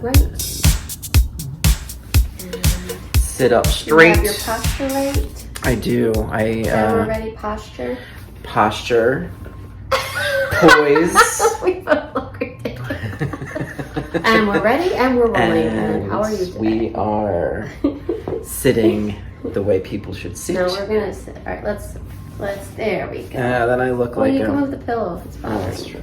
Right. Sit up straight. You have your posture right. I do. Camera ready posture. Posture. Poise. We both look ridiculous. And we're ready and we're rolling. And how are you today? We are sitting the way people should sit. No, we're gonna sit. All right, let's. There we go. Then I look like. You can move the pillow if it's bothering. Oh, that's true.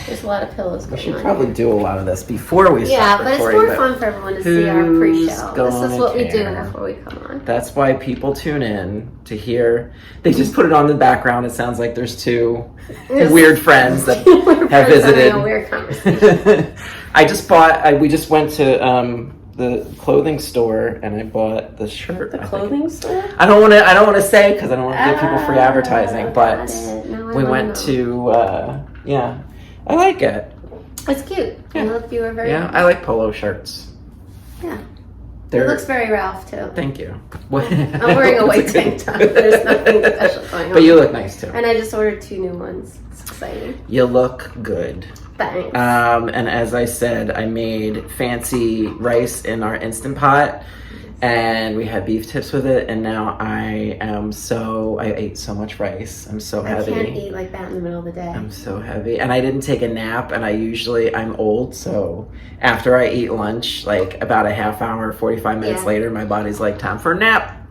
There's a lot of pillows going on. We should probably do a lot of this before we start start but it's more fun for everyone to see our pre-show. This is what we do before we come on. That's why people tune in to hear. They just put it on the background. It sounds like there's two weird friends that have visited. A weird conversation. We just went to the clothing store and I bought the shirt. The clothing store? I don't want to say because I don't want to give people free advertising, but we went to I like it. It's cute. Yeah. Look, you were very. Yeah, I like polo shirts. Yeah. It looks very Ralph too. Thank you. I'm wearing a white tank top. There's nothing special going on. But you look nice too. And I just ordered 2 new ones. It's exciting. You look good. Thanks. And as I said, I made fancy rice in our Instant Pot. And we had beef tips with it, and now I ate so much rice. I'm so heavy. I can't eat like that in the middle of the day. I'm so heavy. And I didn't take a nap, and I'm old, so after I eat lunch, like about a half hour, 45 minutes later, my body's like, time for a nap.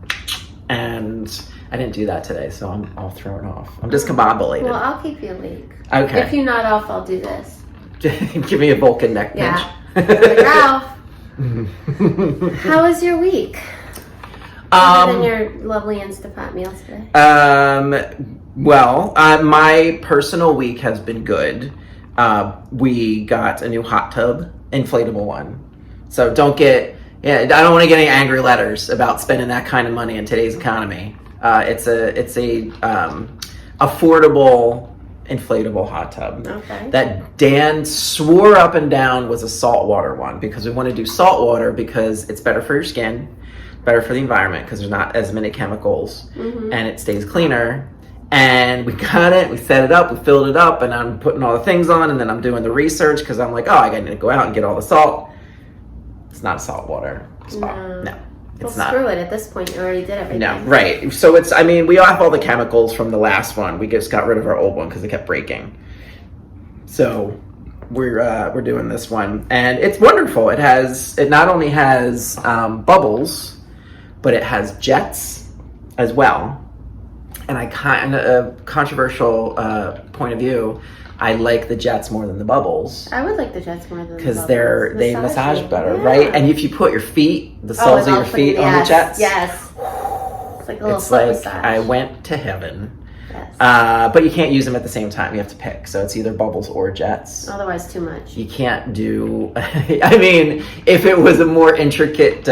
And I didn't do that today, so I'm all thrown off. I'm discombobulated. Well, I'll keep you awake. Okay. If you're not off, I'll do this. Give me a Vulcan neck pinch. Like, Ralph. How was your week? Other than your lovely Instapot meal today. My personal week has been good. We got a new hot tub, inflatable one. So I don't want to get any angry letters about spending that kind of money in today's economy. It's a affordable inflatable hot tub that Dan swore up and down was a saltwater one because we want to do saltwater because it's better for your skin, better for the environment because there's not as many chemicals and it stays cleaner. And we got it, we set it up, we filled it up, and I'm putting all the things on, and then I'm doing the research because I'm like, I need to go out and get all the salt. It's not a saltwater spa. No. It's not. Screw it. At this point, you already did everything. No, right. So we all have all the chemicals from the last one. We just got rid of our old one because it kept breaking. So we're doing this one, and it's wonderful. It not only has bubbles, but it has jets as well. And I kind of controversial point of view. I like the jets more than the bubbles. I would like the jets more than the bubbles. Because they massage better, right? And if you put your feet, the soles of your feet on the jets. Yes. It's like a little foot massage. I went to heaven. Yes. But you can't use them at the same time. You have to pick. So it's either bubbles or jets. Otherwise, too much. You can't do... if it was a more intricate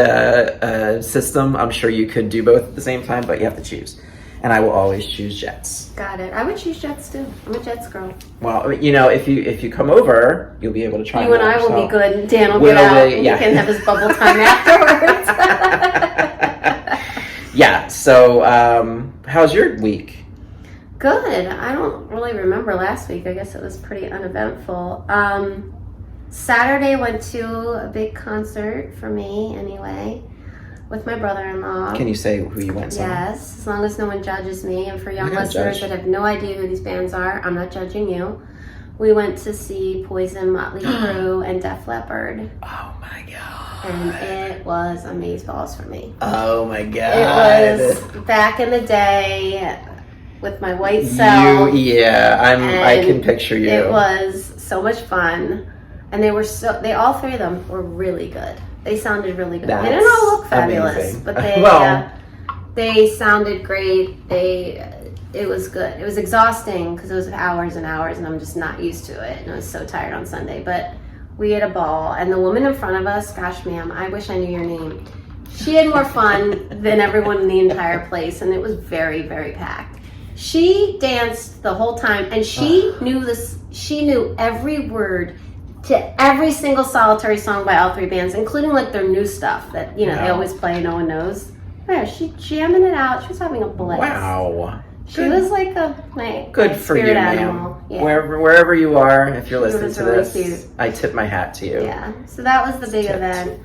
system, I'm sure you could do both at the same time, but you have to choose. And I will always choose jets. Got it. I would choose jets too. I'm a jets girl. Well, if you come over, you'll be able to try. You and I will be good, and Dan will get out, and you can have his bubble time afterwards. Yeah. So, how's your week? Good. I don't really remember last week. I guess it was pretty uneventful. Saturday went to a big concert for me, anyway. With my brother-in-law. Can you say who you went to? Yes, as long as no one judges me. And for young listeners that have no idea who these bands are, I'm not judging you. We went to see Poison, Motley Crue, and Def Leppard. Oh my god! And it was amazeballs for me. Oh my god! It was back in the day with my white self. I can picture you. It was so much fun, and all 3 of them were really good. They sounded really good. They didn't all look fabulous, but they sounded great. It was good. It was exhausting because it was hours and hours, and I'm just not used to it. And I was so tired on Sunday, but we had a ball. And the woman in front of us, gosh, ma'am, I wish I knew your name. She had more fun than everyone in the entire place, and it was very, very packed. She danced the whole time, and she knew this. She knew every word to every single solitary song by all 3 bands, including like their new stuff that they always play and no one knows. Yeah, she jamming it out. She was having a blast. Wow. She was like my spirit animal. Yeah. Wherever you are, if you're listening to really this, cute. I tip my hat to you. Yeah. So that was the big event.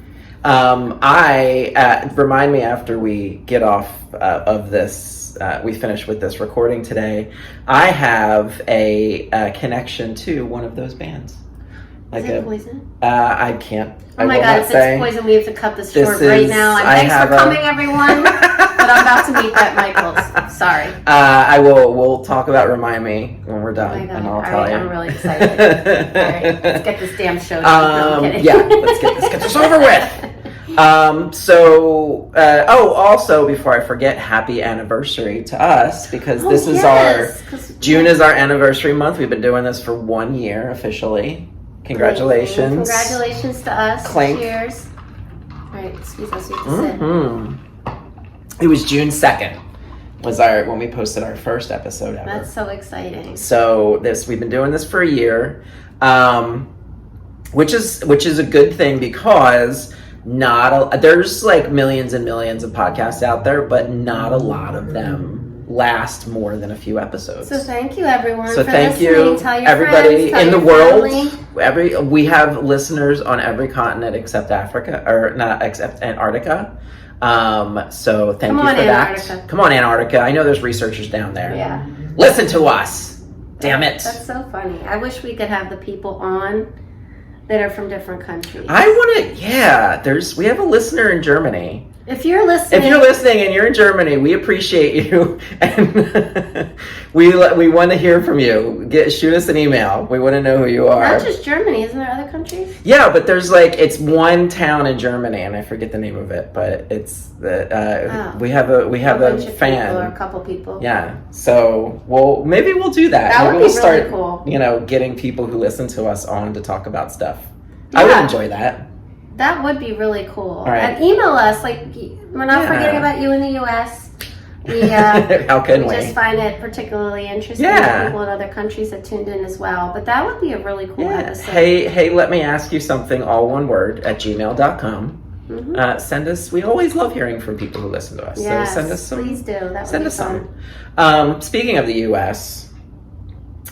Remind me after we get off of this, we finish with this recording today. I have a connection to one of those bands. Is it Poison? I can't. Oh my God, if it's Poison, we have to cut this short right now. And thanks for coming, everyone. But I'm about to meet Bret Michaels. Sorry. We'll talk about Remind Me when we're done. Oh my God. And I'll tell you. I'm really excited. All right, let's get this damn show done. No, I'm kidding. Yeah, let's get this over with. Also, before I forget, happy anniversary to us, because this is June is our anniversary month. We've been doing this for 1 year officially. Congratulations. Congratulations to us. Clink. Cheers. All right, excuse us, we have to sit. It was June 2nd was when we posted our first episode ever. That's so exciting. So we've been doing this for a year, which is a good thing, because there's like millions and millions of podcasts out there, but not a lot of them last more than a few episodes. So thank you, everyone. So for thank listening. you, tell your everybody friends, in the family. world. We have listeners on every continent except Africa, or not except Antarctica. So thank you for that. Come on, Antarctica. I know there's researchers down there. Yeah. Listen to us. Damn it. That's so funny. I wish we could have the people on that are from different countries. We have a listener in Germany. If you're listening and you're in Germany, we appreciate you, and we want to hear from you. Shoot us an email. We want to know who you are. Not just Germany, isn't there other countries? Yeah, but there's it's one town in Germany, and I forget the name of it, but it's we have a fan or a couple people. Yeah, so maybe we'll do that. That would we'll be start, really cool. Getting people who listen to us on to talk about stuff. Yeah. I would enjoy that. That would be really cool. All right. And email us. We're not forgetting about you in the U.S. We How can we? just find it particularly interesting that people in other countries have tuned in as well. But that would be a really cool episode. Hey, let me ask you something, all one word, at gmail.com. Mm-hmm. Send us. We always love hearing from people who listen to us. Yes, so send us some. Please do. That send would us be fun. some. Speaking of the U.S.,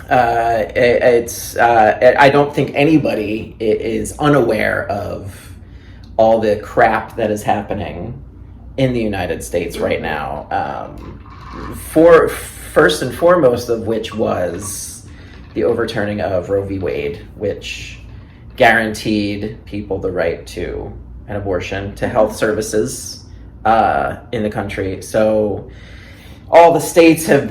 I don't think anybody is unaware of all the crap that is happening in the United States right now. First and foremost of which was the overturning of Roe v. Wade, which guaranteed people the right to an abortion, to health services in the country. So all the states have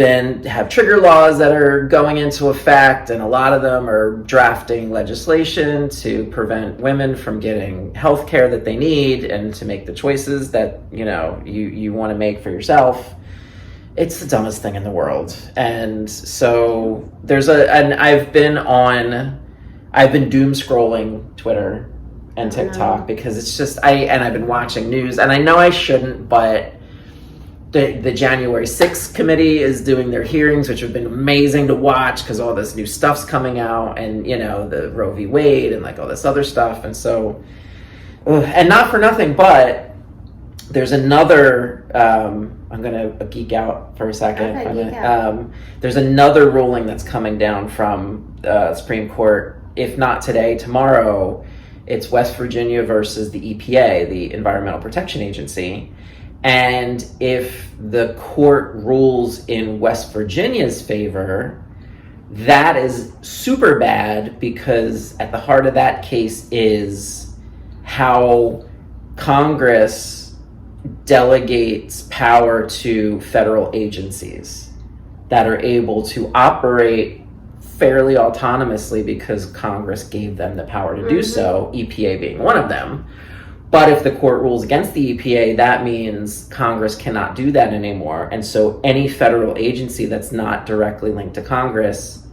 trigger laws that are going into effect, and a lot of them are drafting legislation to prevent women from getting health care that they need and to make the choices that you want to make for yourself. It's the dumbest thing in the world. And so I've been doom scrolling Twitter and TikTok because it's just I've been watching news, and I know I shouldn't, but the January 6th committee is doing their hearings, which have been amazing to watch because all this new stuff's coming out, and the Roe v. Wade and all this other stuff. And so, and not for nothing, but there's another, I'm going to geek out for a second. There's another ruling that's coming down from the Supreme Court, if not today, tomorrow. It's West Virginia versus the EPA, the Environmental Protection Agency. And if the court rules in West Virginia's favor, that is super bad, because at the heart of that case is how Congress delegates power to federal agencies that are able to operate fairly autonomously because Congress gave them the power to do so, EPA being one of them. But if the court rules against the EPA, that means Congress cannot do that anymore. And so any federal agency that's not directly linked to Congress,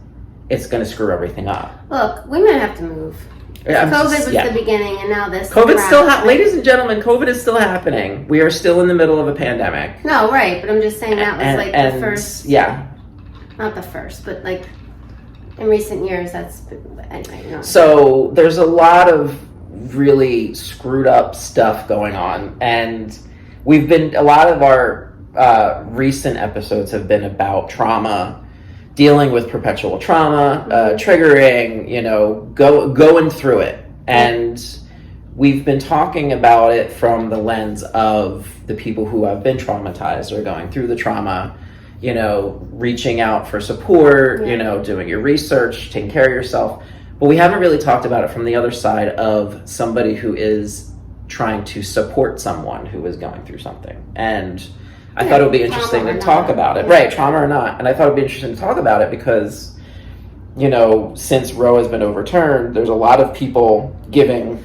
it's going to screw everything up. Look, we might have to move. COVID was the beginning, and now this. COVID's still ladies and gentlemen, COVID is still happening. We are still in the middle of a pandemic. No, right, but I'm just saying that was the first. Yeah. Not the first, but in recent years, that's anyway. So there's a lot of really screwed up stuff going on, and a lot of our recent episodes have been about trauma, dealing with perpetual trauma, triggering, going through it. And we've been talking about it from the lens of the people who have been traumatized or going through the trauma, reaching out for support, doing your research, taking care of yourself. But we haven't really talked about it from the other side of somebody who is trying to support someone who is going through something. And I thought it would be interesting to talk about it. Right, trauma or not. And I thought it would be interesting to talk about it because, since Roe has been overturned, there's a lot of people giving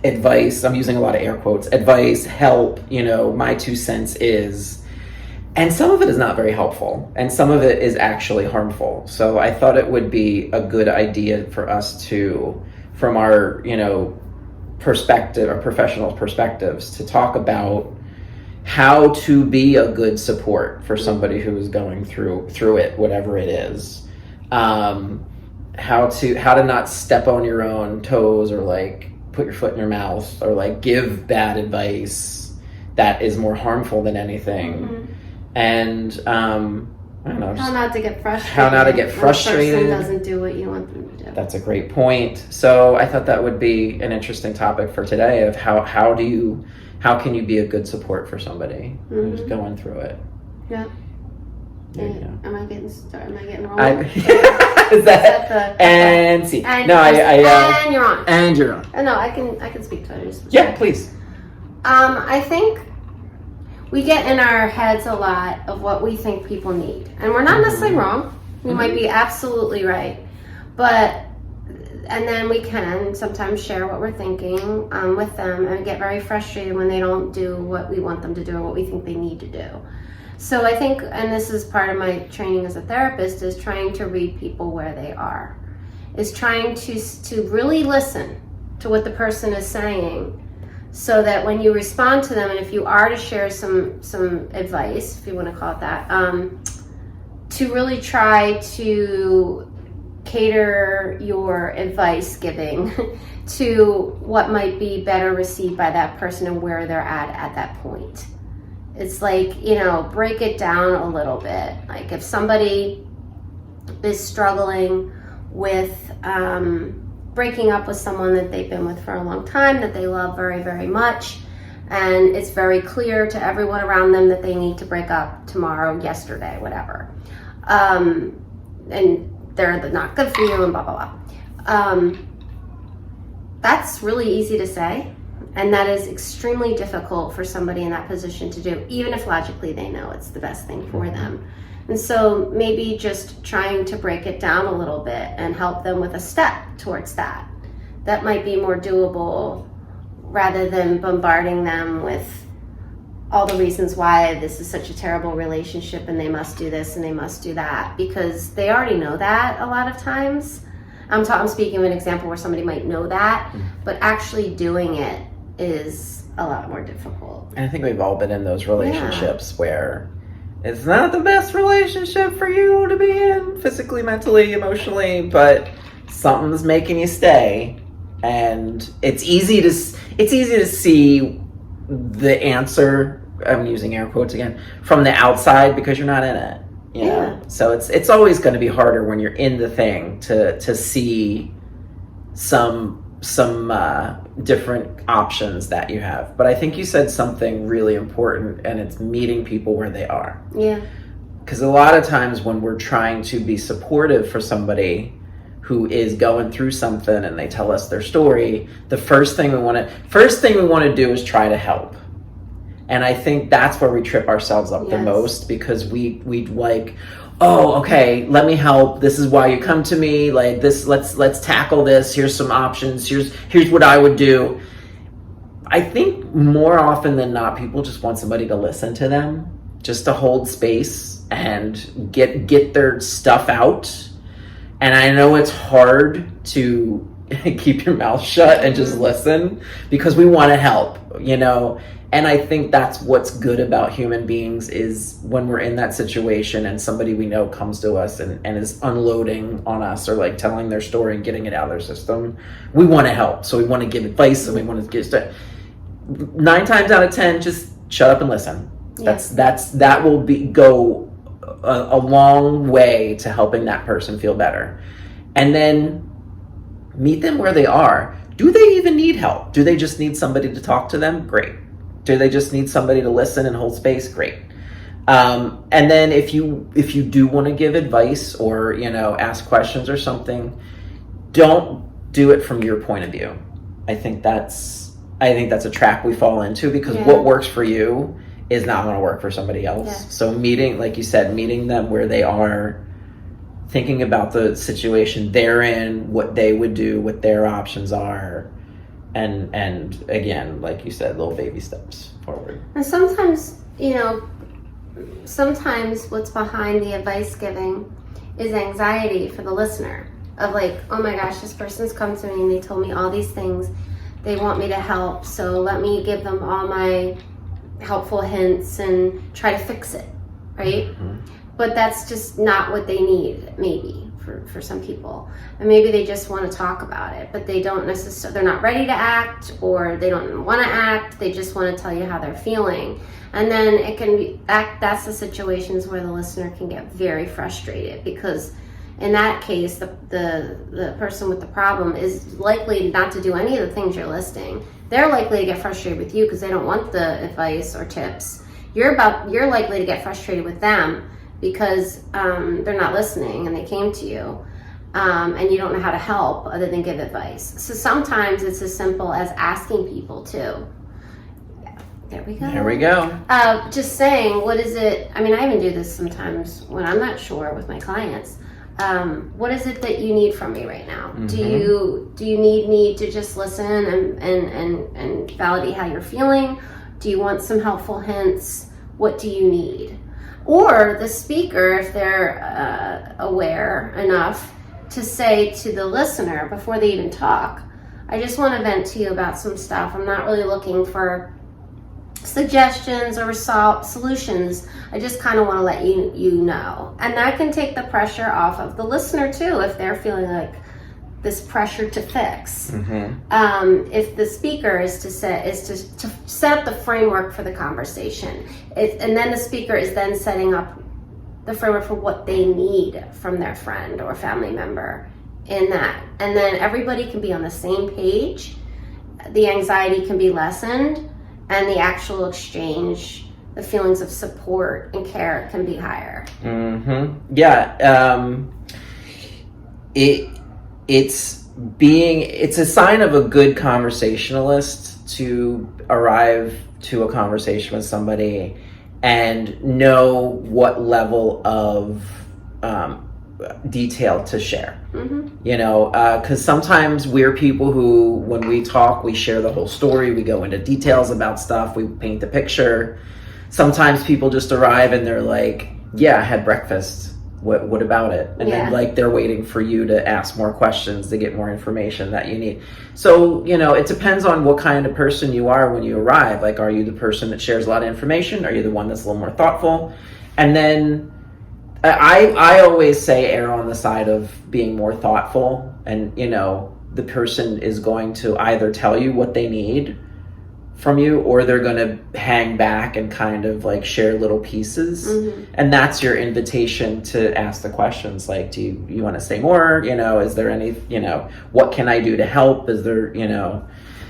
advice. I'm using a lot of air quotes. Advice, help, my 2 cents is. And some of it is not very helpful. And some of it is actually harmful. So I thought it would be a good idea for us to, from our, perspective, our professional perspectives, to talk about how to be a good support for somebody who is going through it, whatever it is. How to not step on your own toes or put your foot in your mouth or give bad advice that is more harmful than anything. And I don't know. How not to get frustrated. How not to get frustrated. When a person doesn't do what you want them to do. That's a great point. So I thought that would be an interesting topic for today of how can you be a good support for somebody who's going through it. Yeah. Am I getting wrong? Is that and see? And you're on. And you're on. No, I can speak to it. Yeah, please. I think we get in our heads a lot of what we think people need, and we're not necessarily wrong. We might be absolutely right, and then we can sometimes share what we're thinking with them, and get very frustrated when they don't do what we want them to do or what we think they need to do. So I think, and this is part of my training as a therapist, is trying to read people where they are, is trying to really listen to what the person is saying, so that when you respond to them, and if you are to share some advice, if you want to call it that, to really try to cater your advice giving to what might be better received by that person and where they're at that point. It's break it down a little bit. If somebody is struggling with breaking up with someone that they've been with for a long time, that they love very, very much, and it's very clear to everyone around them that they need to break up tomorrow, yesterday, whatever. And they're not good for you and blah, blah, blah. That's really easy to say. And that is extremely difficult for somebody in that position to do, even if logically they know it's the best thing for them. And so maybe just trying to break it down a little bit and help them with a step towards that. That might be more doable rather than bombarding them with all the reasons why this is such a terrible relationship and they must do this and they must do that, because they already know that a lot of times. I'm speaking of an example where somebody might know that, but actually doing it is a lot more difficult. And I think we've all been in those relationships where it's not the best relationship for you to be in, physically, mentally, emotionally, but something's making you stay. And it's easy to see the answer, I'm using air quotes again, from the outside because you're not in it. You know? So it's always going to be harder when you're in the thing to see some different options that you have. But I think you said something really important, and it's meeting people where they are. Yeah. Because a lot of times when we're trying to be supportive for somebody who is going through something and they tell us their story, the first thing we want to do is try to help. And I think that's where we trip ourselves up the most, because we like, oh, okay, let me help. This is why you come to me. Like this, let's tackle this. Here's some options. Here's what I would do. I think more often than not, people just want somebody to listen to them, just to hold space and get their stuff out. And I know it's hard to keep your mouth shut and just listen because we want to help, you know. And I think that's what's good about human beings, is when we're in that situation and somebody we know comes to us and is unloading on us or like telling their story and getting it out of their system, we want to help. So we want to give advice and we want to get 9 times out of 10, just shut up and listen. That will go a long way to helping that person feel better. And then meet them where they are. Do they even need help? Do they just need somebody to talk to them? Great. Do they just need somebody to listen and hold space? Great. And then if you do want to give advice or, ask questions or something, don't do it from your point of view. I think that's a trap we fall into, because what works for you is not going to work for somebody else. Yeah. So like you said, meeting them where they are, thinking about the situation they're in, what they would do, what their options are, and again, like you said, little baby steps forward. And sometimes what's behind the advice giving is anxiety for the listener, of like, oh my gosh, this person's come to me and they told me all these things, they want me to help, so let me give them all my helpful hints and try to fix it, right? Mm-hmm. But that's just not what they need, maybe, for some people. And maybe they just want to talk about it, but they don't necessarily, they're not ready to act, or they don't want to act, they just want to tell you how they're feeling. And then it can be, that's the situations where the listener can get very frustrated, because in that case, the person with the problem is likely not to do any of the things you're listing. They're likely to get frustrated with you because they don't want the advice or tips. You're likely to get frustrated with them because they're not listening and they came to you, and you don't know how to help other than give advice. So sometimes it's as simple as asking people too. There we go. Just saying, what is it? I mean, I even do this sometimes when I'm not sure with my clients. What is it that you need from me right now? Mm-hmm. Do you need me to just listen and validate how you're feeling? Do you want some helpful hints? What do you need? Or the speaker, if they're aware enough to say to the listener before they even talk, I just want to vent to you about some stuff. I'm not really looking for suggestions or solutions. I just kind of want to let you know. And that can take the pressure off of the listener too, if they're feeling like this pressure to fix. Mm-hmm. If the speaker is to set up the framework for the conversation, and then the speaker is then setting up the framework for what they need from their friend or family member in that, and then everybody can be on the same page, the anxiety can be lessened, and the actual exchange, the feelings of support and care can be higher. Mm-hmm. Yeah. It's a sign of a good conversationalist to arrive to a conversation with somebody and know what level of detail to share. Mm-hmm. Because sometimes we're people who, when we talk, we share the whole story, we go into details about stuff, we paint the picture. Sometimes people just arrive and they're like, yeah, I had breakfast, what about it? And then like they're waiting for you to ask more questions to get more information that you need. So it depends on what kind of person you are when you arrive. Like, are you the person that shares a lot of information? Are you the one that's a little more thoughtful? And then I always say err on the side of being more thoughtful, and the person is going to either tell you what they need from you, or they're going to hang back and kind of like share little pieces. Mm-hmm. And that's your invitation to ask the questions like, do you want to say more? Is there any, what can I do to help? Is there,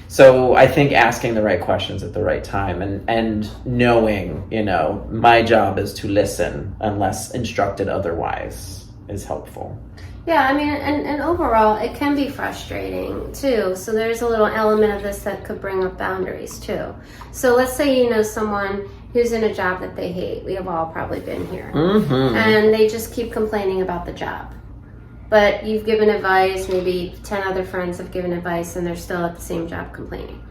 so I think asking the right questions at the right time and knowing, my job is to listen unless instructed otherwise is helpful. Yeah, I mean, and overall, it can be frustrating too. So there's a little element of this that could bring up boundaries too. So let's say someone who's in a job that they hate. We have all probably been here. Mm-hmm. And they just keep complaining about the job. But you've given advice, maybe 10 other friends have given advice, and they're still at the same job complaining.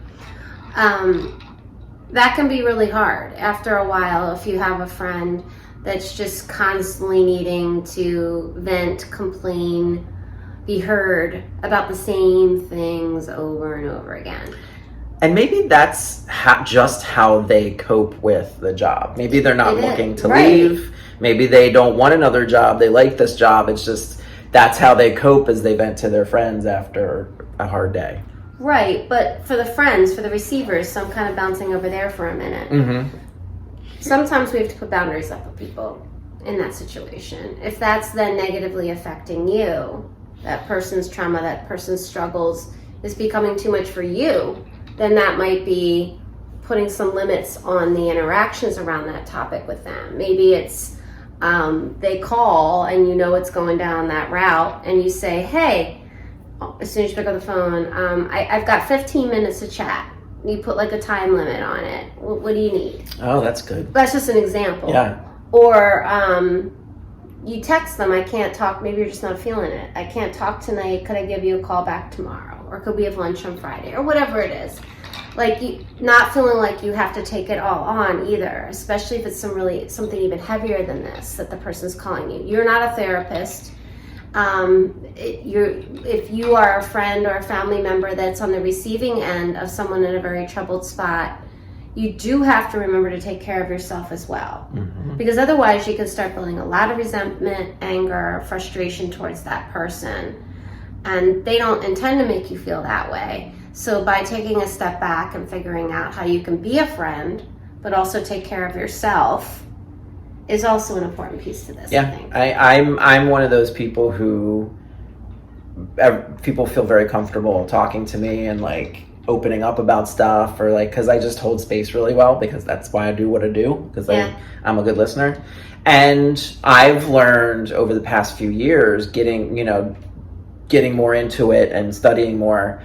That can be really hard. After a while, if you have a friend that's just constantly needing to vent, complain, be heard about the same things over and over again. And maybe that's just how they cope with the job. Maybe they're not looking to leave. Maybe they don't want another job. They like this job. It's just that's how they cope, as they vent to their friends after a hard day. Right, but for the friends, for the receivers, so I'm kind of bouncing over there for a minute. Mm-hmm. sometimes we have to put boundaries up with people in that situation. If that's then negatively affecting you, that person's trauma, that person's struggles is becoming too much for you, then that might be putting some limits on the interactions around that topic with them. Maybe it's they call and you know it's going down that route and you say, hey, as soon as you pick up the phone, I've got 15 minutes to chat. You put like a time limit on it. What do you need? Oh, that's good. That's just an example. Yeah. Or you text them, I can't talk, maybe you're just not feeling it. I can't talk tonight, could I give you a call back tomorrow? Or could we have lunch on Friday? Or whatever it is. Like, you not feeling like you have to take it all on either, especially if it's something even heavier than this that the person's calling you. You're not a therapist. If you are a friend or a family member that's on the receiving end of someone in a very troubled spot, you do have to remember to take care of yourself as well. Mm-hmm. Because otherwise you can start building a lot of resentment, anger, frustration towards that person. And they don't intend to make you feel that way. So by taking a step back and figuring out how you can be a friend, but also take care of yourself, is also an important piece to this. Yeah, I think. I'm one of those people who people feel very comfortable talking to me and like opening up about stuff, or like, because I just hold space really well, because that's why I do what I do, because I'm a good listener. And I've learned over the past few years, getting more into it and studying more,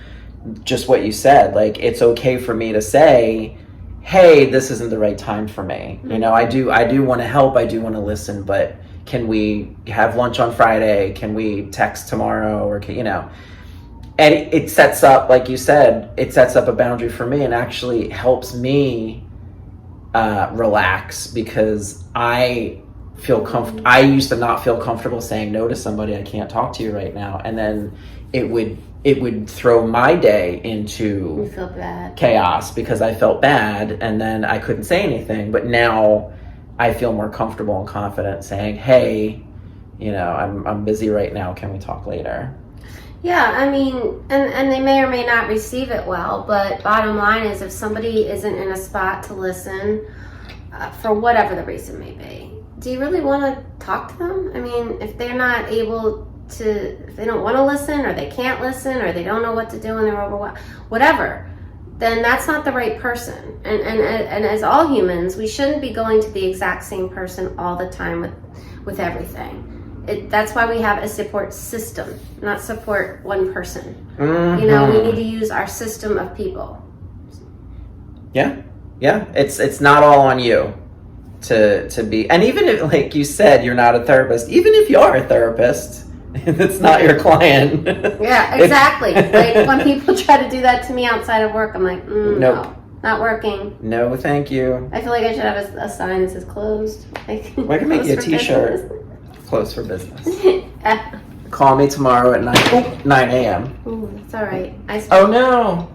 just what you said, like, it's okay for me to say, hey, this isn't the right time for me. Mm-hmm. I do want to help, I do want to listen, but can we have lunch on Friday? Can we text tomorrow? Or and it sets up, like you said, it sets up a boundary for me and actually helps me relax, because I feel I used to not feel comfortable saying no to somebody. I can't talk to you right now. And then it would throw my day into chaos, because I felt bad and then I couldn't say anything. But now I feel more comfortable and confident saying, hey, I'm busy right now. Can we talk later? Yeah, I mean, and they may or may not receive it well, but bottom line is, if somebody isn't in a spot to listen, for whatever the reason may be, do you really want to talk to them? I mean, if they're not able to, if they don't want to listen, or they can't listen, or they don't know what to do and they're overwhelmed, whatever, then that's not the right person. And as all humans, we shouldn't be going to the exact same person all the time with everything. That's why we have a support system, not support one person. Mm-hmm. We need to use our system of people. Yeah. It's not all on you to be, and even if, like you said, you're not a therapist, even if you are a therapist, it's not your client. Yeah, exactly. Like, when people try to do that to me outside of work, I'm like, nope. No, not working. No, thank you. I feel like I should have a sign that says closed. Like, I can make you a t-shirt. Closed for business. Call me tomorrow at 9 a.m. Ooh, that's all right. Oh no.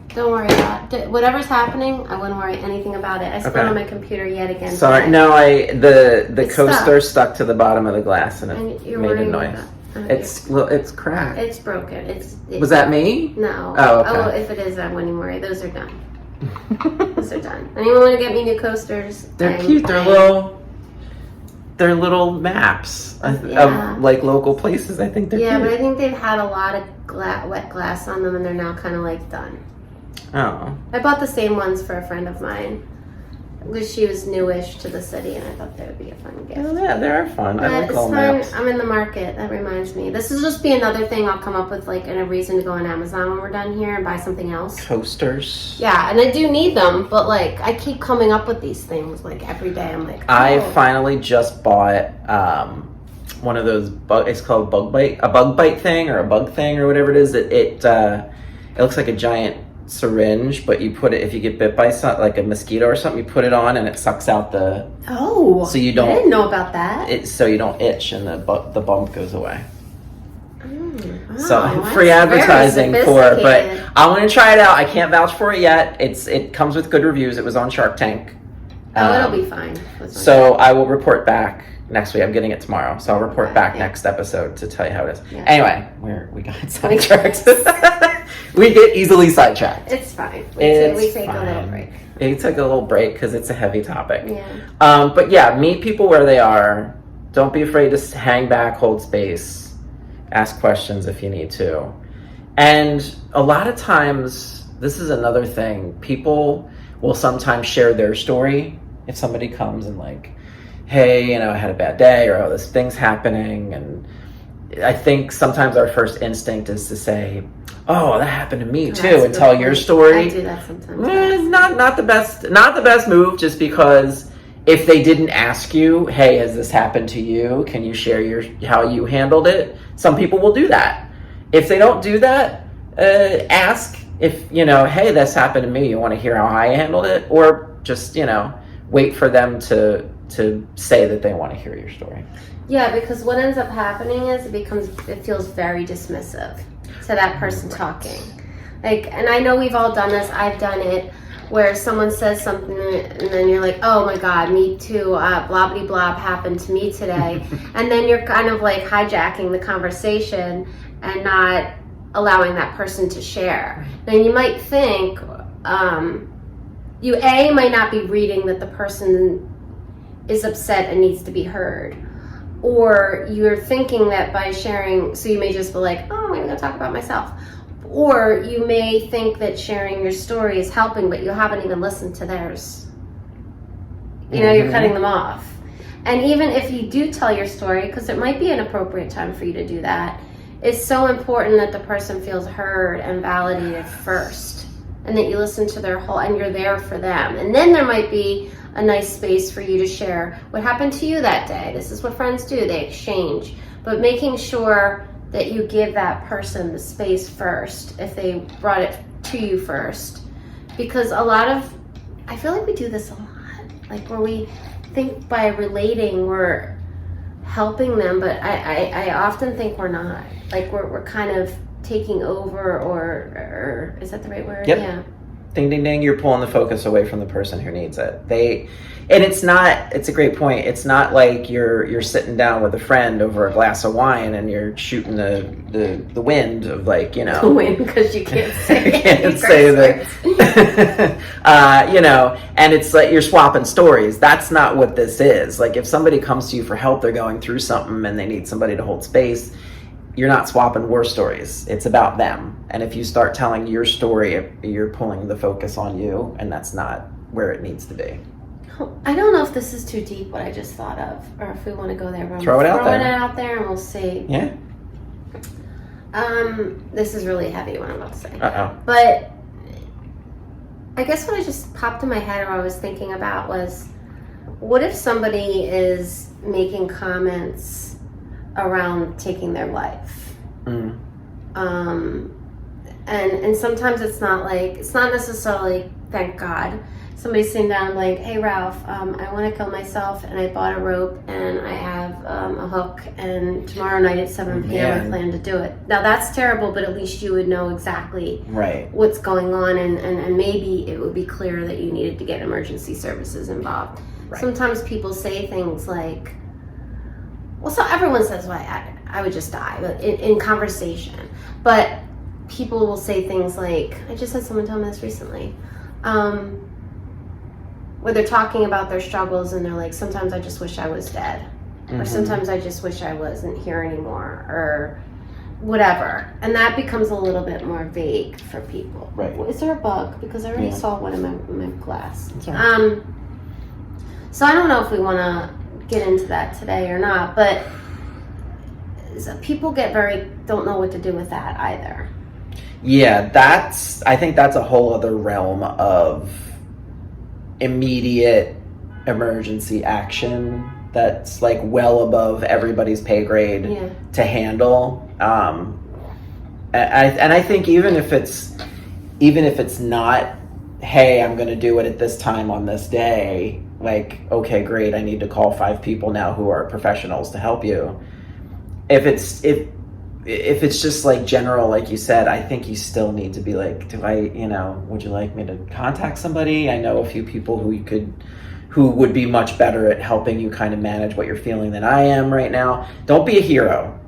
Don't worry about it. Whatever's happening, I wouldn't worry anything about it. I spilled on my computer yet again. Sorry, today. No, the coaster stuck to the bottom of the glass and it made a noise. It's cracked. It's broken. Was that me? No. Oh, okay. Oh, if it is, I wouldn't worry. Those are done. Those are done. Anyone want to get me new coasters? They're cute. They're little maps of like local places. I think they're cute. But I think they've had a lot of wet glass on them, and they're now kind of like done. Oh. I bought the same ones for a friend of mine. She was newish to the city, and I thought they would be a fun gift. Oh, yeah, they are fun. I like all maps. I'm in the market. That reminds me. This will just be another thing I'll come up with, like, and a reason to go on Amazon when we're done here and buy something else. Coasters. Yeah, and I do need them, but, like, I keep coming up with these things, like, every day. I'm like, I finally just bought one of those, it's called a bug bite thing, or a bug thing, or whatever it is. It looks like a giant syringe, but you put it, if you get bit by something like a mosquito or something, you put it on and it sucks out the so you don't, I didn't know about that. So you don't itch and the bump goes away. Wow, so free advertising but I want to try it out. I can't vouch for it yet. It comes with good reviews. It was on Shark Tank. It'll be fine. So I will report back next week. I'm getting it tomorrow, so I'll report back next episode to tell you how it is. Yeah. Anyway, we got sidetracked. We get easily sidetracked. It's fine. We take a little break. Maybe take a little break because it's a heavy topic. Yeah. But yeah, meet people where they are. Don't be afraid to hang back, hold space, ask questions if you need to. And a lot of times, this is another thing, people will sometimes share their story. If somebody comes and like, hey, you know, I had a bad day, or oh, this thing's happening. And I think sometimes our first instinct is to say, oh, that happened to me too, and tell your story. I do that sometimes. Not the best move, just because if they didn't ask you, hey, has this happened to you? Can you share how you handled it? Some people will do that. If they don't do that, ask if, you know, hey, this happened to me. You want to hear how I handled it? Or just, you know, wait for them to say that they want to hear your story. Yeah, because what ends up happening is it feels very dismissive to that person talking. Like, and I know we've all done this. I've done it, where someone says something and then you're like, oh my God, me too, blobbity blob happened to me today. And then you're kind of like hijacking the conversation and not allowing that person to share. Then you might think, you might not be reading that the person is upset and needs to be heard. Or you're thinking that by sharing, so you may just be like, oh, I'm going to talk about myself. Or you may think that sharing your story is helping, but you haven't even listened to theirs. You know, you're cutting them off. And even if you do tell your story, because it might be an appropriate time for you to do that, it's so important that the person feels heard and validated first. And that you listen to their whole, and you're there for them. And then there might be a nice space for you to share what happened to you that day. This is what friends do, they exchange. But making sure that you give that person the space first if they brought it to you first. Because I feel like we do this a lot. Like where we think by relating we're helping them, but I often think we're not. Like we're kind of taking over, or is that the right word? Yep. Yeah. Ding, ding, ding, you're pulling the focus away from the person who needs it. And it's a great point. It's not like you're sitting down with a friend over a glass of wine and you're shooting the wind of, like, you know. The wind, because you can't say that. You know, and it's like you're swapping stories. That's not what this is. Like if somebody comes to you for help, they're going through something and they need somebody to hold space, you're not swapping war stories. It's about them. And if you start telling your story, you're pulling the focus on you, and that's not where it needs to be. I don't know if this is too deep what I just thought of, or if we want to go there. Throw it out there. Throw it out there and we'll see. Yeah. This is really heavy what I'm about to say. Uh-oh. But I guess what I just popped in my head, or I was thinking about, was what if somebody is making comments around taking their life? And sometimes it's not necessarily, thank God, somebody's sitting down like, hey Ralph, I want to kill myself, and I bought a rope and I have a hook, and tomorrow night at 7 p.m. I plan to do it. Now that's terrible, but at least you would know exactly what's going on, and maybe it would be clear that you needed to get emergency services involved. Right. Sometimes people say things like, well, so everyone says, well, I would just die, but in conversation. But people will say things like, I just had someone tell me this recently, where they're talking about their struggles and they're like, sometimes I just wish I was dead. Or sometimes I just wish I wasn't here anymore, or whatever. And that becomes a little bit more vague for people. Right. Is there a bug? Because I already saw one in my glass. Right. So I don't know if we want to get into that today or not, but people don't know what to do with that either. Yeah, I think that's a whole other realm of immediate emergency action that's like well above everybody's pay grade to handle. And I think even if it's not, hey, I'm going to do it at this time on this day, like, okay, great, I need to call 5 people now who are professionals to help you. If it's just like general, like you said, I think you still need to be like, would you like me to contact somebody? I know a few people who would be much better at helping you kind of manage what you're feeling than I am right now. Don't be a hero.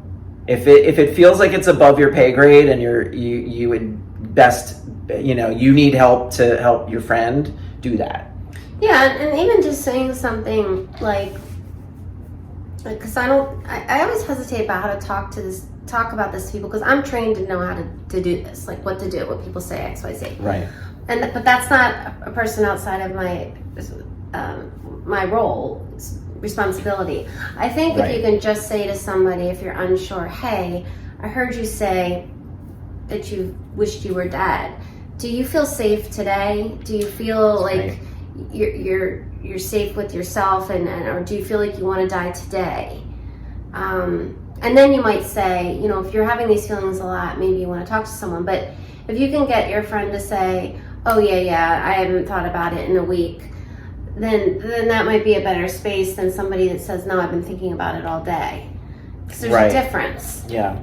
If it feels like it's above your pay grade and you would best, you need help to help your friend, do that. Yeah, and even just saying something like, because I always hesitate about how to talk about this to people, because I'm trained to know how to do this, like what to do, what people say, X, Y, Z. Right. But that's not a person outside of my role, responsibility. I think if you can just say to somebody, if you're unsure, hey, I heard you say that you wished you were dead. Do you feel safe today? Do you feel like you're safe with yourself, or do you feel like you want to die today? And then you might say, if you're having these feelings a lot, maybe you want to talk to someone. But if you can get your friend to say, oh yeah, I haven't thought about it in a week, then that might be a better space than somebody that says, no, I've been thinking about it all day. Because there's a difference. Yeah.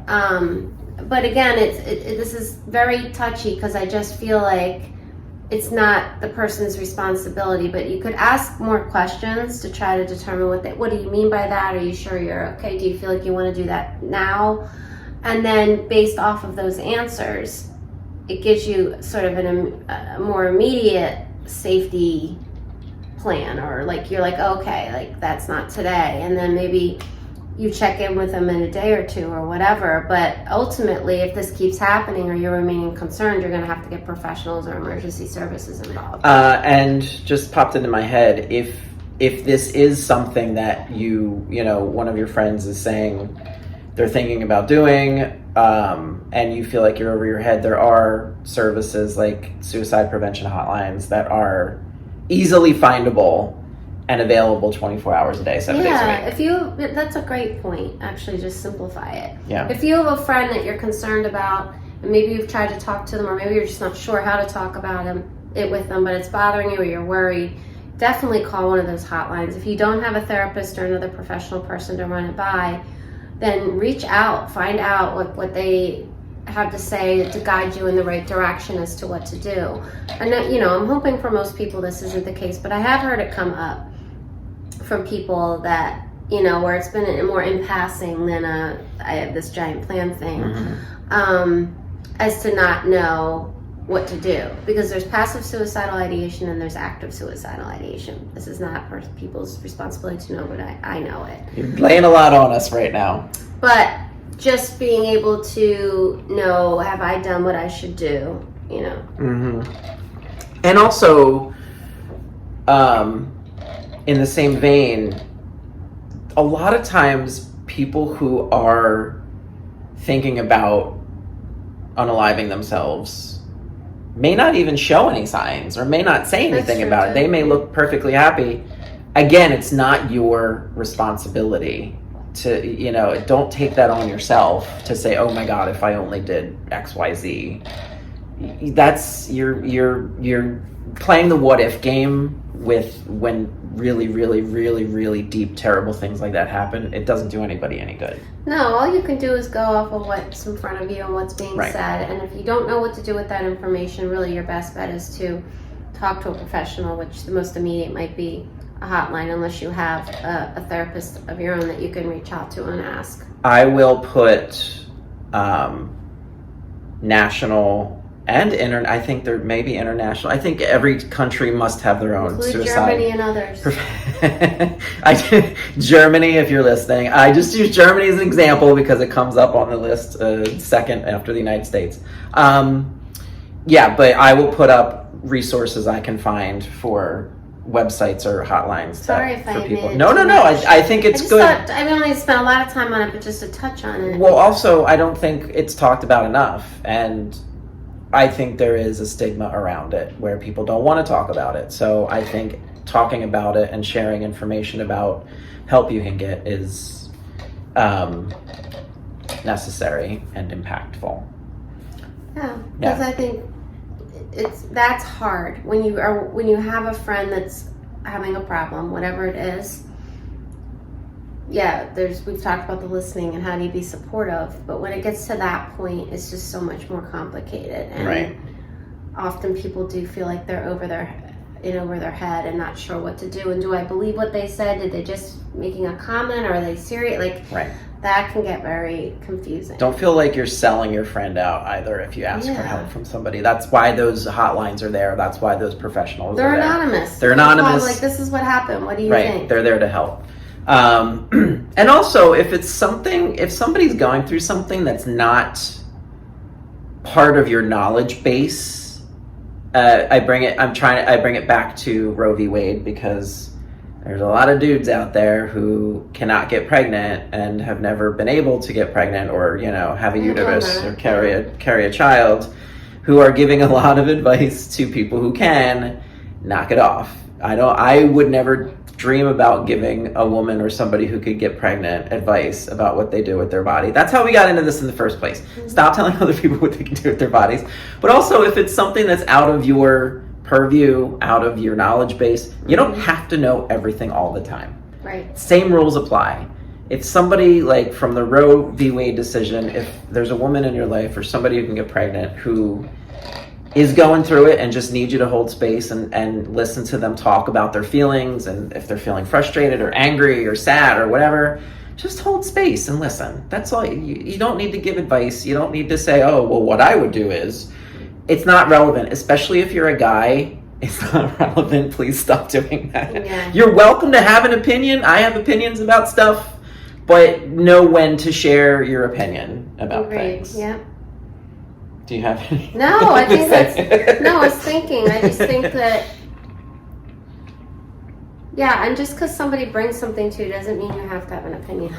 But again, this is very touchy, because I just feel like it's not the person's responsibility, but you could ask more questions to try to determine what do you mean by that? Are you sure you're okay? Do you feel like you want to do that now? And then based off of those answers, it gives you sort of a more immediate safety plan, or like you're like, okay, like that's not today. And then maybe you check in with them in a day or two or whatever. But ultimately, if this keeps happening or you're remaining concerned, you're going to have to get professionals or emergency services involved. And just popped into my head, if this is something that one of your friends is saying they're thinking about doing, and you feel like you're over your head, there are services like suicide prevention hotlines that are easily findable and available 24 hours a day, 7 days a week. That's a great point. Actually, just simplify it. Yeah. If you have a friend that you're concerned about, and maybe you've tried to talk to them, or maybe you're just not sure how to talk about it with them, but it's bothering you or you're worried, definitely call one of those hotlines. If you don't have a therapist or another professional person to run it by, then reach out, find out what they have to say to guide you in the right direction as to what to do. And I'm hoping for most people this isn't the case, but I have heard it come up from people that, where it's been more in passing than I have this giant plan thing, as to not know what to do. Because there's passive suicidal ideation and there's active suicidal ideation. This is not people's responsibility to know, but I know it. You're laying a lot on us right now. But just being able to know, have I done what I should do, And also, in the same vein, a lot of times people who are thinking about unaliving themselves may not even show any signs or may not say anything about it. They may look perfectly happy. Again, it's not your responsibility to, don't take that on yourself to say, oh my God, if I only did X, Y, Z. That's, you're playing the what if game when really, really, really, really deep, terrible things like that happen. It doesn't do anybody any good. No, all you can do is go off of what's in front of you and what's being said. And if you don't know what to do with that information, really your best bet is to talk to a professional, which the most immediate might be a hotline, unless you have a therapist of your own that you can reach out to and ask. I will put national and I think there may be international. I think every country must have their own suicide. Germany and others. Germany, if you're listening. I just use Germany as an example because it comes up on the list second after the United States. But I will put up resources I can find for websites or hotlines. Sorry if I people. made No. I think it's good. I only spent a lot of time on it, but just to touch on it. Well, also, I don't think it's talked about enough, and I think there is a stigma around it where people don't want to talk about it. So I think talking about it and sharing information about help you can get is necessary and impactful. Yeah, because I think that's hard when you have a friend that's having a problem, whatever it is. Yeah, we've talked about the listening and how do you be supportive, but when it gets to that point, it's just so much more complicated. And often people do feel like they're over their head and not sure what to do. And do I believe what they said? Did they just making a comment, or are they serious? that can get very confusing. Don't feel like you're selling your friend out either if you ask for help from somebody. That's why those hotlines are there. That's why those professionals are there. Anonymous. They're anonymous. Like, this is what happened. What do you think? Right. They're there to help. And also, if somebody's going through something that's not part of your knowledge base, I bring it back to Roe v. Wade, because there's a lot of dudes out there who cannot get pregnant and have never been able to get pregnant, or, you know, have a uterus or carry a child, who are giving a lot of advice to people who can knock it off. I would never dream about giving a woman or somebody who could get pregnant advice about what they do with their body. That's how we got into this in the first place. Stop telling other people what they can do with their bodies. But also, if it's something that's out of your purview, out of your knowledge base, you don't have to know everything all the time. Right. Same rules apply. If somebody, like from the Roe v. Wade decision, if there's a woman in your life or somebody who can get pregnant who is going through it and just needs you to hold space and listen to them talk about their feelings, and if they're feeling frustrated or angry or sad or whatever, just hold space and listen. That's all. You don't need to give advice. You don't need to say, oh, well, what I would do is. It's not relevant, especially if you're a guy. It's not relevant. Please stop doing that. Yeah. You're welcome to have an opinion. I have opinions about stuff, but know when to share your opinion about things. Yeah. Do you have any? No, I think that's. No, I was thinking. I just think that. Yeah, and just because somebody brings something to you doesn't mean you have to have an opinion.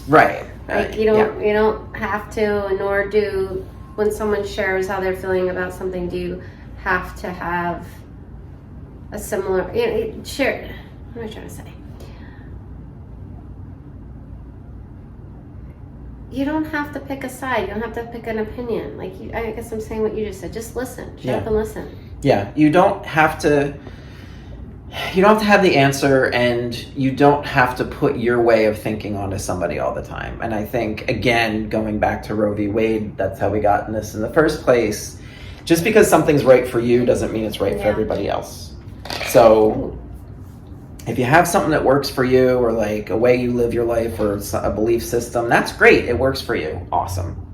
Right. Like you don't have to, nor do when someone shares how they're feeling about something. Do you have to have a similar? Share. What am I trying to say? You don't have to pick a side. You don't have to pick an opinion. Like, I guess I'm saying what you just said. Just listen. Shut up and listen. Yeah, you don't have to have the answer, and you don't have to put your way of thinking onto somebody all the time. And I think, again, going back to Roe v. Wade, that's how we got in this in the first place. Just because something's right for you doesn't mean it's right for everybody else. So if you have something that works for you, or like a way you live your life, or a belief system, that's great. It works for you. Awesome.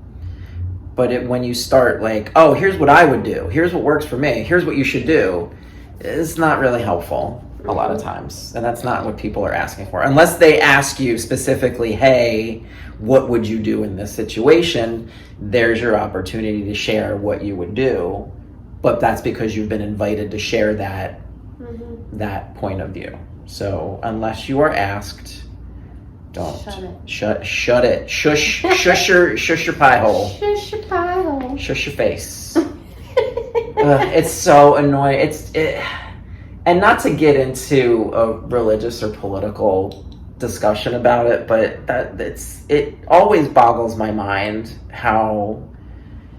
But when you start like, oh, here's what I would do. Here's what works for me. Here's what you should do. It's not really helpful a lot of times. And that's not what people are asking for. Unless they ask you specifically, hey, what would you do in this situation? There's your opportunity to share what you would do. But that's because you've been invited to share that point of view. So unless you are asked, don't. Shut it. Shush your pie hole. Shush your pie hole. Shush your face. It's so annoying. And not to get into a religious or political discussion about it, but it always boggles my mind how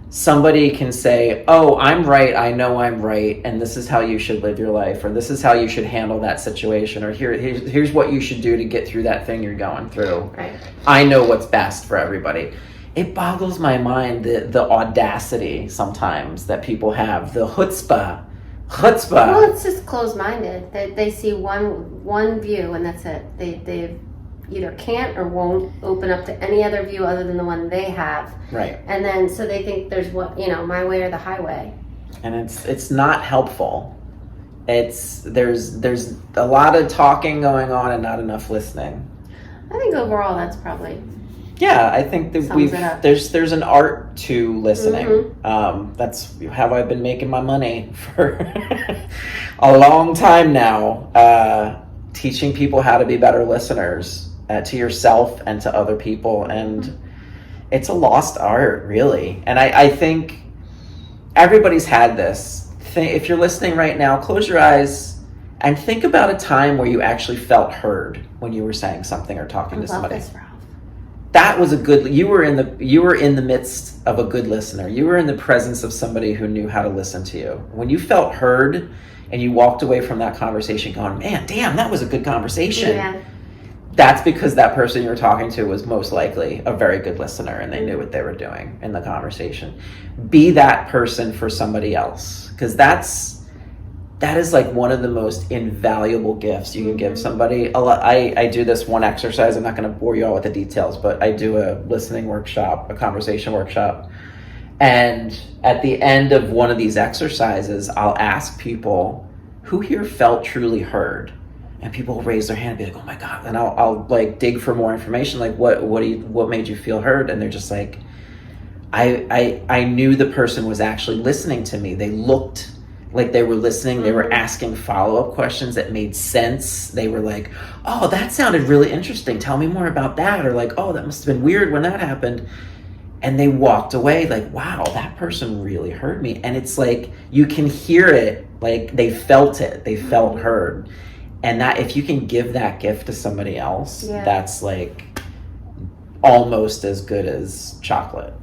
somebody can say, oh, I'm right, I know I'm right, and this is how you should live your life, or this is how you should handle that situation, or here's what you should do to get through that thing you're going through. Right. I know what's best for everybody. It boggles my mind, the audacity sometimes that people have, the chutzpah. Well, it's just closed-minded. They see one view, and that's it. They either can't or won't open up to any other view other than the one they have. Right. And then so they think there's my way or the highway. And it's not helpful. There's a lot of talking going on and not enough listening. I think overall that's probably. Yeah, I think that there's an art to listening. Mm-hmm. That's how I've been making my money for a long time now. Teaching people how to be better listeners to yourself and to other people, and it's a lost art, really. And I think everybody's had this. If you're listening right now, close your eyes and think about a time where you actually felt heard when you were saying something or talking to somebody. That was you were in the midst of a good listener. You were in the presence of somebody who knew how to listen to you. When you felt heard and you walked away from that conversation going, man, damn, that was a good conversation. Yeah. That's because that person you were talking to was most likely a very good listener, and they knew what they were doing in the conversation. Be that person for somebody else, because that's that is like one of the most invaluable gifts you can give somebody. I do this one exercise. I'm not going to bore you all with the details, but I do a listening workshop, a conversation workshop. And at the end of one of these exercises, I'll ask people, who here felt truly heard? And people will raise their hand and be like, oh my God. And I'll like dig for more information. Like what made you feel heard? And they're just like, I knew the person was actually listening to me. They looked like they were listening. They were asking follow-up questions that made sense. They were like, oh, that sounded really interesting. Tell me more about that. Or like, oh, that must have been weird when that happened. And they walked away like, wow, that person really heard me. And it's like, you can hear it. Like they felt it. They felt heard. And that if you can give that gift to somebody else, that's like almost as good as chocolate.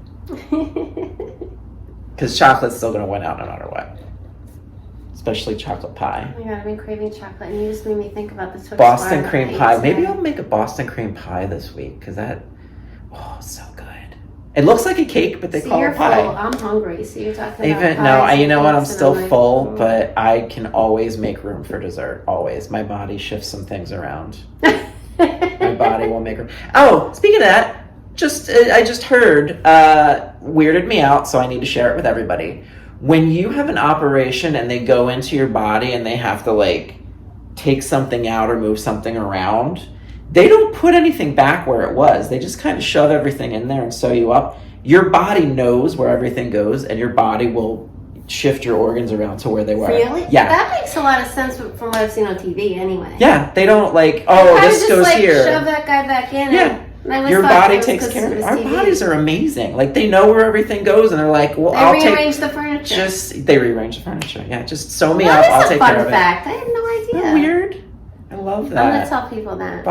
Because chocolate's still going to win out no matter what. Especially chocolate pie. Oh my God, I've been craving chocolate, and you just made me think about the Twix Boston bar cream pie. Maybe I'll make a Boston cream pie this week, because so good. It looks like a cake, but they call it pie. Full. I'm hungry, so you're talking about pies. No, you know what? I'm still full, but I can always make room for dessert. Always. My body shifts some things around. My body will make room. Oh, speaking of that, I just heard, weirded me out, so I need to share it with everybody. When you have an operation and they go into your body and they have to like take something out or move something around, they don't put anything back where it was. They just kind of shove everything in there and sew you up. Your body knows where everything goes, and your body will shift your organs around to where they were. Really? Yeah. That makes a lot of sense from what I've seen on TV anyway. Yeah, they don't like, oh, this goes like, here. Shove that guy back in. Yeah. Your body takes care of it. Our bodies are amazing. Like they know where everything goes, and they're like, "Well, I'll rearrange the furniture." They rearrange the furniture. Yeah, just sew me up. I'll take care of it. That's a fun fact. I had no idea. Isn't that weird? I love that. I'm gonna tell people that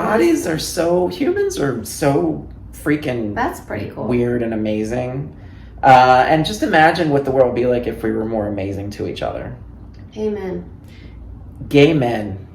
Humans are so freaking. That's pretty cool. Weird and amazing. And just imagine what the world would be like if we were more amazing to each other. Amen. Gay men.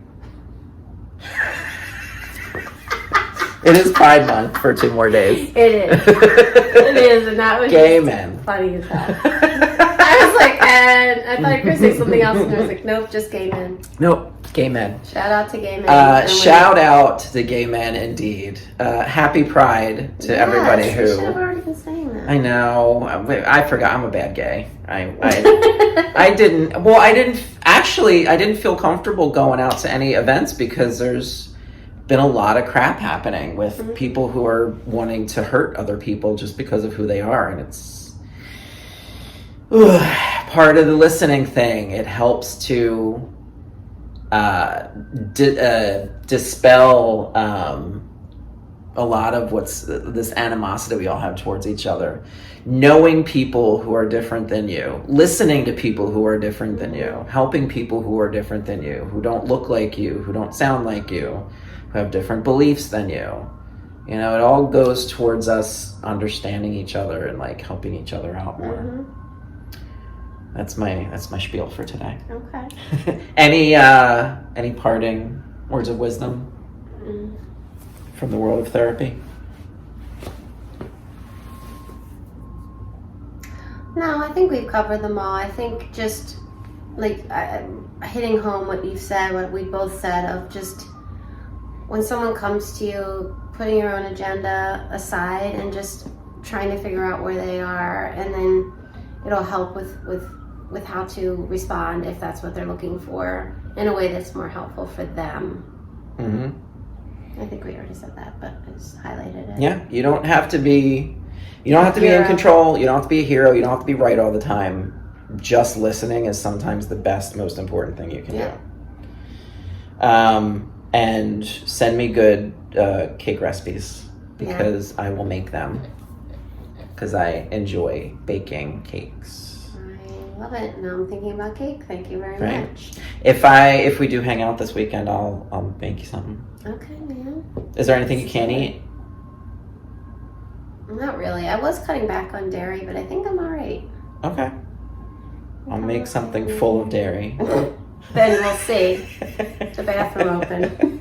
It is Pride Month for 2 more days. It is. It is, and that was gay men. Funny as hell. I was like, and I thought Chris said something else, and I was like, nope, just gay men. Nope, gay men. Shout out to gay men. Shout out to gay men, indeed. Happy Pride to everybody who. Should have already been saying that. I know. I forgot. I'm a bad gay. I didn't feel comfortable going out to any events because there's been a lot of crap happening with people who are wanting to hurt other people just because of who they are, and it's part of the listening thing. It helps to dispel a lot of this animosity we all have towards each other. Knowing people who are different than you, listening to people who are different than you, helping people who are different than you, who don't look like you, who don't sound like you, who have different beliefs than you. You know, it all goes towards us understanding each other and like helping each other out more. That's my spiel for today. Okay. Any parting words of wisdom from the world of therapy? No, I think we've covered them all. I think just like hitting home what you've said, what we both said, of just when someone comes to you, putting your own agenda aside and just trying to figure out where they are, and then it'll help with how to respond if that's what they're looking for in a way that's more helpful for them. I think we already said that, but I just highlighted it. Yeah, you don't have to be in control. You don't have to be a hero. You don't have to be right all the time. Just listening is sometimes the best, most important thing you can do. And send me good cake recipes because I will make them because I enjoy baking cakes. I love it. Now I'm thinking about cake. Thank you very much. If we do hang out this weekend, I'll make you something. Okay, man. Is there anything you can't eat? Not really. I was cutting back on dairy, but I think I'm all right. Okay. I'll make something full of dairy. Then we'll see. The bathroom open.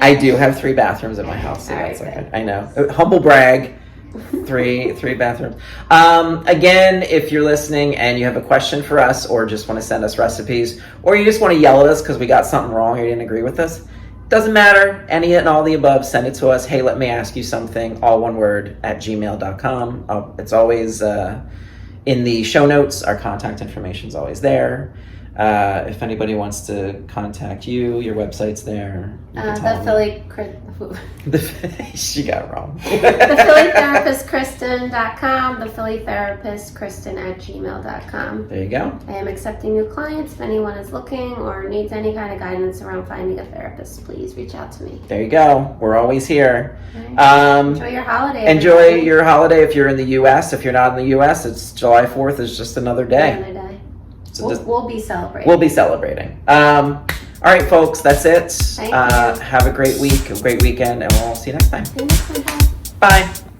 I do have 3 bathrooms in my house, so all that's right, okay. I know. Humble brag. Three bathrooms. Again, if you're listening and you have a question for us, or just want to send us recipes, or you just want to yell at us because we got something wrong or you didn't agree with us, doesn't matter. Any and all the above, send it to us. Hey, let me ask you something, all one word, @gmail.com. It's always in the show notes. Our contact information is always there. If anybody wants to contact you, your website's there. She got it wrong. The Philly Therapist Kristin.com, the Philly Therapist Kristin @gmail.com. There you go. I am accepting new clients. If anyone is looking or needs any kind of guidance around finding a therapist, please reach out to me. There you go. We're always here. Right. Enjoy your holiday. Enjoy your holiday if you're in the U.S. If you're not in the U.S., it's July 4th is just another day. Another day. So we'll be celebrating. We'll be celebrating. All right, folks, that's it. Thank you. Have a great week, a great weekend, and we'll see you next time. See you next time. Bye.